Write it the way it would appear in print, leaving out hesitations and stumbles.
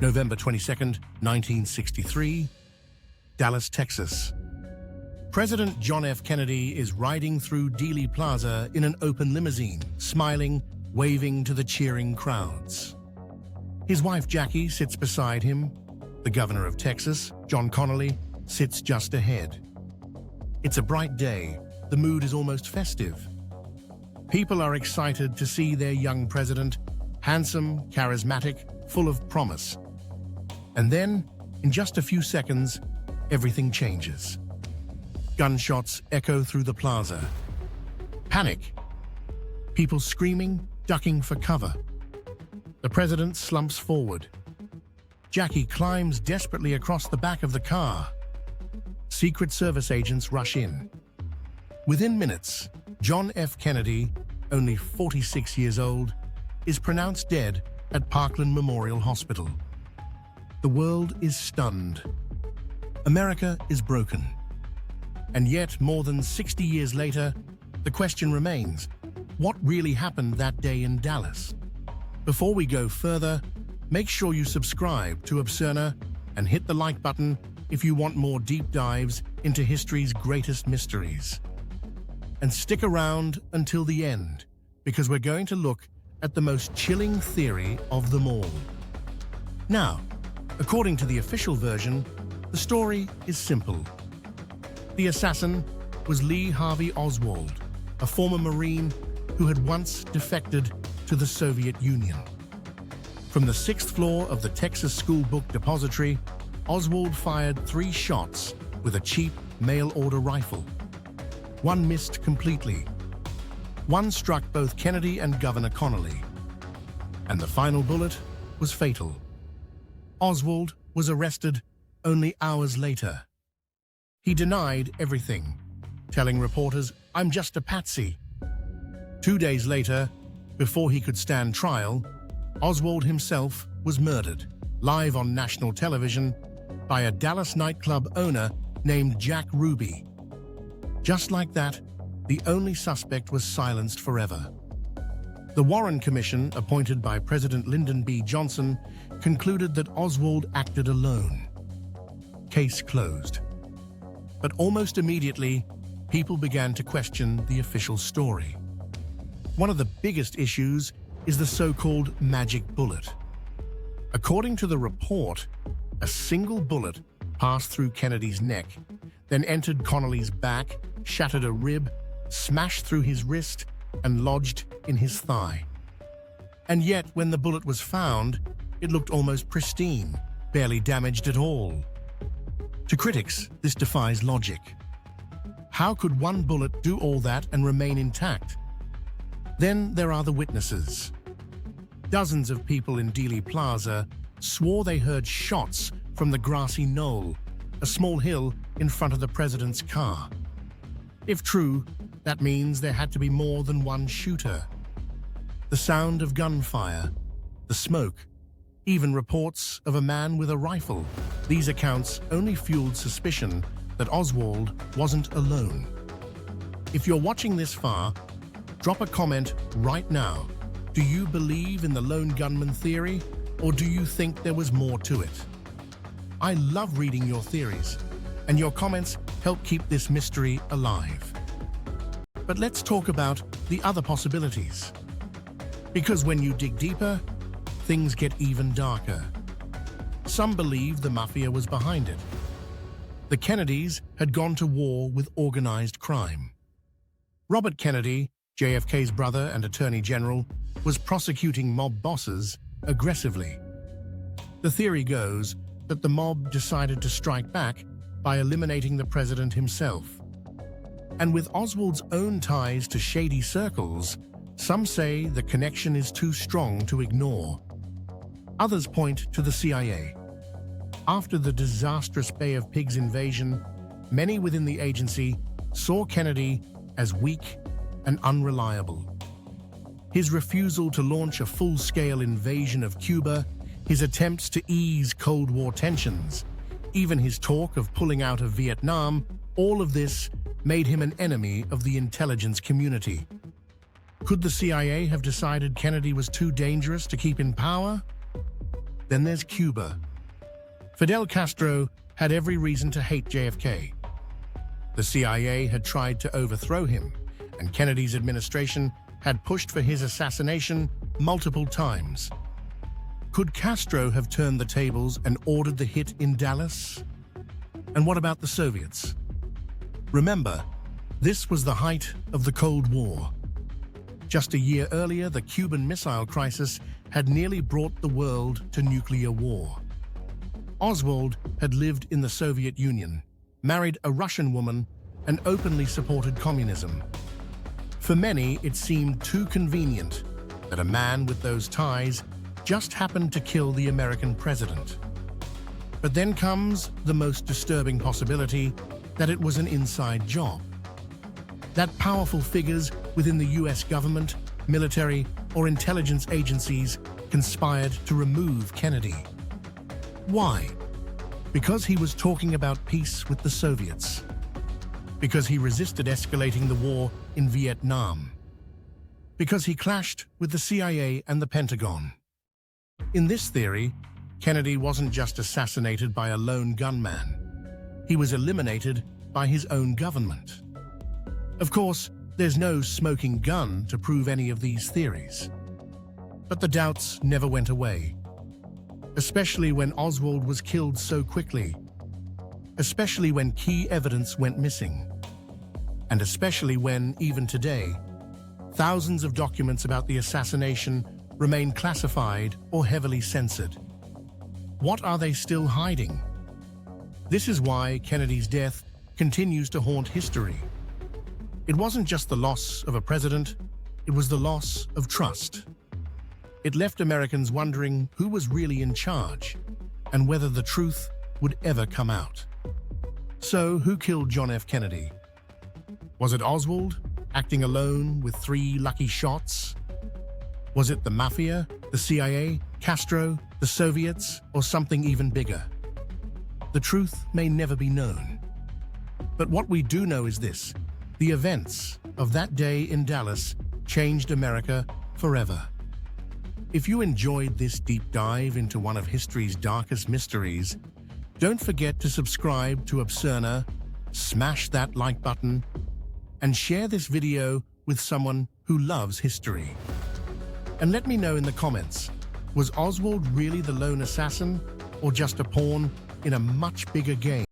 November 22nd, 1963, Dallas, Texas. President John F. Kennedy is riding through Dealey Plaza in an open limousine, smiling, waving to the cheering crowds. His wife Jackie sits beside him. The governor of Texas, John Connally, sits just ahead. It's a bright day. The mood is almost festive. People are excited to see their young president, handsome, charismatic, full of promise. And then, in just a few seconds, everything changes. Gunshots echo through the plaza. Panic. People screaming, ducking for cover. The president slumps forward. Jackie climbs desperately across the back of the car. Secret Service agents rush in. Within minutes, John F. Kennedy, only 46 years old, is pronounced dead at Parkland Memorial Hospital. The world is stunned. America is broken. And yet, more than 60 years later, the question remains, what really happened that day in Dallas? Before we go further, make sure you subscribe to Obscerna and hit the like button if you want more deep dives into history's greatest mysteries. And stick around until the end, because we're going to look at the most chilling theory of them all. Now, according to the official version, the story is simple. The assassin was Lee Harvey Oswald, a former Marine who had once defected to the Soviet Union. From the 6th floor of the Texas School Book Depository, Oswald fired 3 shots with a cheap mail-order rifle. One missed completely. One struck both Kennedy and Governor Connally. And the final bullet was fatal. Oswald was arrested only hours later. He denied everything, telling reporters, "I'm just a patsy." 2 days later, before he could stand trial, Oswald himself was murdered, live on national television, by a Dallas nightclub owner named Jack Ruby. Just like that, the only suspect was silenced forever. The Warren Commission, appointed by President Lyndon B. Johnson, concluded that Oswald acted alone. Case closed. But almost immediately, people began to question the official story. One of the biggest issues is the so-called magic bullet. According to the report, a single bullet passed through Kennedy's neck, then entered Connally's back, shattered a rib, smashed through his wrist, and lodged in his thigh. And yet, when the bullet was found, it looked almost pristine, barely damaged at all. To critics, this defies logic. How could one bullet do all that and remain intact? Then there are the witnesses. Dozens of people in Dealey Plaza swore they heard shots from the grassy knoll, a small hill in front of the president's car. If true, that means there had to be more than one shooter. The sound of gunfire, the smoke, even reports of a man with a rifle. These accounts only fueled suspicion that Oswald wasn't alone. If you're watching this far, drop a comment right now. Do you believe in the lone gunman theory, or do you think there was more to it? I love reading your theories, and your comments help keep this mystery alive. But let's talk about the other possibilities. Because when you dig deeper, things get even darker. Some believe the Mafia was behind it. The Kennedys had gone to war with organized crime. Robert Kennedy, JFK's brother and Attorney General, was prosecuting mob bosses aggressively. The theory goes that the mob decided to strike back by eliminating the president himself. And with Oswald's own ties to shady circles, some say the connection is too strong to ignore. Others point to the CIA. After the disastrous Bay of Pigs invasion, many within the agency saw Kennedy as weak and unreliable. His refusal to launch a full-scale invasion of Cuba, his attempts to ease Cold War tensions, even his talk of pulling out of Vietnam, all of this made him an enemy of the intelligence community. Could the CIA have decided Kennedy was too dangerous to keep in power? Then there's Cuba. Fidel Castro had every reason to hate JFK. The CIA had tried to overthrow him, and Kennedy's administration had pushed for his assassination multiple times. Could Castro have turned the tables and ordered the hit in Dallas? And what about the Soviets? Remember, this was the height of the Cold War. Just a year earlier, the Cuban Missile Crisis had nearly brought the world to nuclear war. Oswald had lived in the Soviet Union, married a Russian woman, and openly supported communism. For many, it seemed too convenient that a man with those ties just happened to kill the American president. But then comes the most disturbing possibility that it was an inside job. That powerful figures within the US government, military, or intelligence agencies conspired to remove Kennedy. Why? Because he was talking about peace with the Soviets. Because he resisted escalating the war in Vietnam. Because he clashed with the CIA and the Pentagon. In this theory, Kennedy wasn't just assassinated by a lone gunman. He was eliminated by his own government. Of course, there's no smoking gun to prove any of these theories. But the doubts never went away. Especially when Oswald was killed so quickly. Especially when key evidence went missing. And especially when, even today, thousands of documents about the assassination remain classified or heavily censored. What are they still hiding? This is why Kennedy's death continues to haunt history. It wasn't just the loss of a president, it was the loss of trust. It left Americans wondering who was really in charge and whether the truth would ever come out. So, who killed John F. Kennedy? Was it Oswald, acting alone with 3 lucky shots? Was it the Mafia, the CIA, Castro, the Soviets, or something even bigger? The truth may never be known. But what we do know is this: the events of that day in Dallas changed America forever. If you enjoyed this deep dive into one of history's darkest mysteries, don't forget to subscribe to Obscerna, smash that like button, and share this video with someone who loves history. And let me know in the comments, was Oswald really the lone assassin, or just a pawn in a much bigger game?